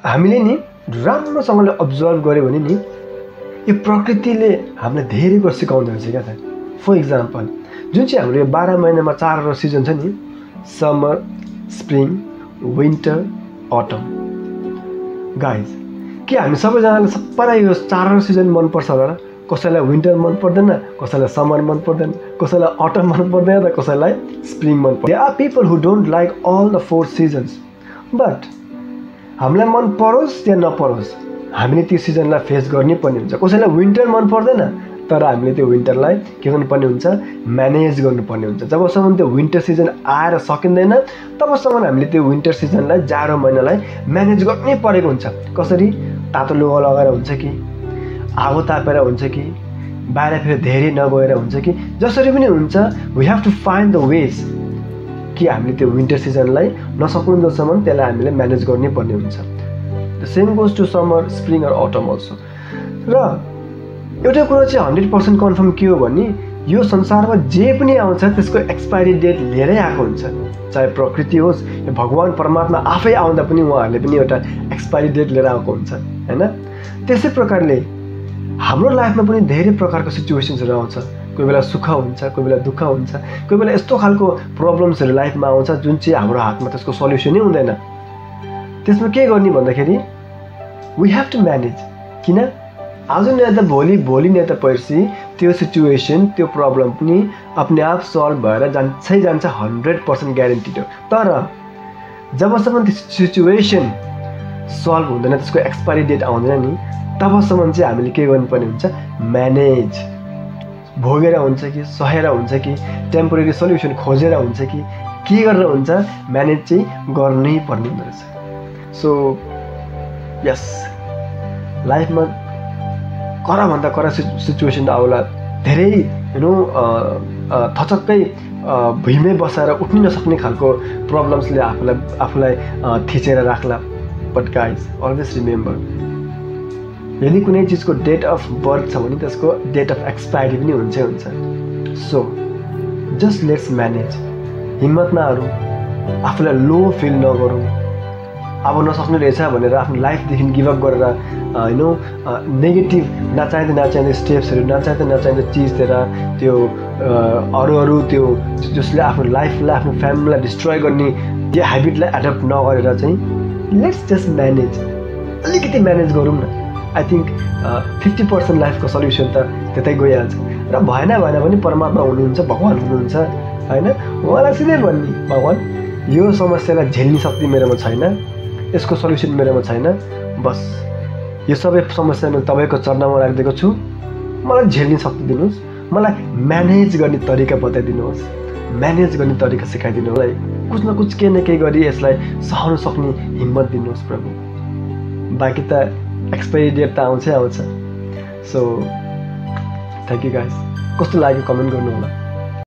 हामीले नि राम्रोसँगले अब्जर्भ गर्यो भने नि यो प्रकृतिले हामीलाई धेरै कुरा सिकाउँदो रहेछ क्या त। फर इक्जाम्पल जुन चाहिँ हाम्रो यो 12 महिनामा 4 सिजन छ नि, summer, spring, winter, autumn. Guys के हामी सबैजनाले सबैलाई यो 4 सिजन मनपर्छ होला र? कसैलाई विन्टर मन पर्दैन, कसैलाई समर मन पर्दैन, कसैलाई अटम मन पर्दैन, त कसैलाई स्प्रिङ मन पर्दैन। There are people who don't like all the 4 seasons, but हामीलाई मन परोस् या नपरोस् हामीले त्यो सिजनलाई फेस गर्नै पर्ने हुन्छ। कसैलाई विन्टर मन पर्दैन तर हामीले त्यो विन्टरलाई के गर्नुपर्ने हुन्छ, म्यानेज गर्नुपर्ने हुन्छ। जबसम्म त्यो विन्टर सिजन आएर सकिँदैन तबसम्म हामीले त्यो विन्टर सिजनलाई, जाडो महिनालाई म्यानेज गर्नै परेको हुन्छ। कसरी? तातो लुगा लगाएर हुन्छ कि, आगो तापेर हुन्छ कि, बाहिर फेरि धेरै नगएर हुन्छ कि, जसरी पनि हुन्छ we have to find the ways कि हामीले त्यो विन्टर सिजनलाई नसकुन्जेलसम्म त्यसलाई हामीले म्यानेज गर्नै पर्ने हुन्छ। The same goes to summer, spring or autumn also. र एउटा कुरा चाहिँ 100% कन्फर्म के हो भने यो संसारमा जे पनि आउँछ त्यसको एक्सपायरी डेट लिएरै आएको हुन्छ। चाहे प्रकृति होस् या भगवान परमात्मा आफै आउँदा पनि उहाँहरूले पनि एउटा एक्सपायरी डेट लिएर आएको हुन्छ हैन। त्यसै प्रकारले हाम्रो लाइफमा पनि धेरै प्रकारको सिचुएसन्सहरू आउँछ। कोही बेला सुख हुन्छ, कोही बेला दुःख हुन्छ, कोही बेला यस्तो खालको प्रब्लम्सहरू लाइफमा आउँछ जुन चाहिँ हाम्रो हातमा त्यसको सल्युसनै हुँदैन। त्यसमा के गर्ने भन्दाखेरि वी हेभ टु म्यानेज। किन? आज न त भोलि न त पर्सि त्यो सिचुएसन, त्यो प्रब्लम पनि अपने आप सल्भ भएर जान्छै जान्छ, 100% ग्यारेन्टिड हो। तर जबसम्म त्यो सिचुएसन सल्भ हुँदैन, त्यसको एक्सपायरी डेट आउँदैन नि, तबसम्म चाहिँ हामीले के गर्नुपर्ने हुन्छ, म्यानेज। भोगेर हुन्छ कि, सहेर हुन्छ कि, टेम्पोरेरी सल्युसन खोजेर हुन्छ कि, के गरेर हुन्छ, म्यानेज चाहिँ गर्नै पर्ने हुँदो रहेछ। सो यस, लाइफमा कराभन्दा करा सिचुएसन आउला, धेरै थचक्कै भुइँमै बसेर उठ्नै नसक्ने खालको प्रब्लम्सले आफूलाई थिचेर राख्ला। बट गाइज अलवेज रिमेम्बर, यदि कुनै चिजको डेट अफ बर्थ छ भने त्यसको डेट अफ एक्सपायरी पनि हुन्छै हुन्छ। So just let's manage. हिम्मत नहारौँ, आफूलाई लो फिल नगरौँ, अब नसक्ने रहेछ भनेर आफ्नो लाइफदेखि गिभअप गरेर नेगेटिभ नचाहिँदो स्टेप्सहरू, नचाहिँदो चिजतिर त्यो अरू त्यो जसले आफ्नो लाइफलाई, आफ्नो फ्यामिलीलाई डिस्ट्रोय गर्ने त्यो हेबिटलाई एडप्ट नगरेर चाहिँ लेट्स जस्ट म्यानेज। अलिकति म्यानेज गरौँ न। आई थिङ्क 50% लाइफको सल्युसन त त्यतै गइहाल्छ। र भएन पनि परमात्मा हुनुहुन्छ, भगवान हुनुहुन्छ होइन। उहाँलाई सिधै भन्ने, भगवान यो समस्यालाई झेल्ने शक्ति मेरोमा छैन, यसको सल्युसन मेरोमा छैन, बस यो सबै समस्या म तपाईँको चरणमा राखिदिएको छु, मलाई झेल्ने शक्ति दिनुहोस्, मलाई म्यानेज गर्ने तरिका बताइदिनुहोस्, म्यानेज गर्ने तरिका सिकाइदिनु होला। कुछ न कुछ केही न केही गरी यसलाई सहन सक्ने हिम्मत दिनुहोस् प्रभु। बाँकी त एक्सपायरी डेट त आउँछै आउँछ। So thank you guys. कस्तो लाग्यो कमेन्ट गर्नु होला।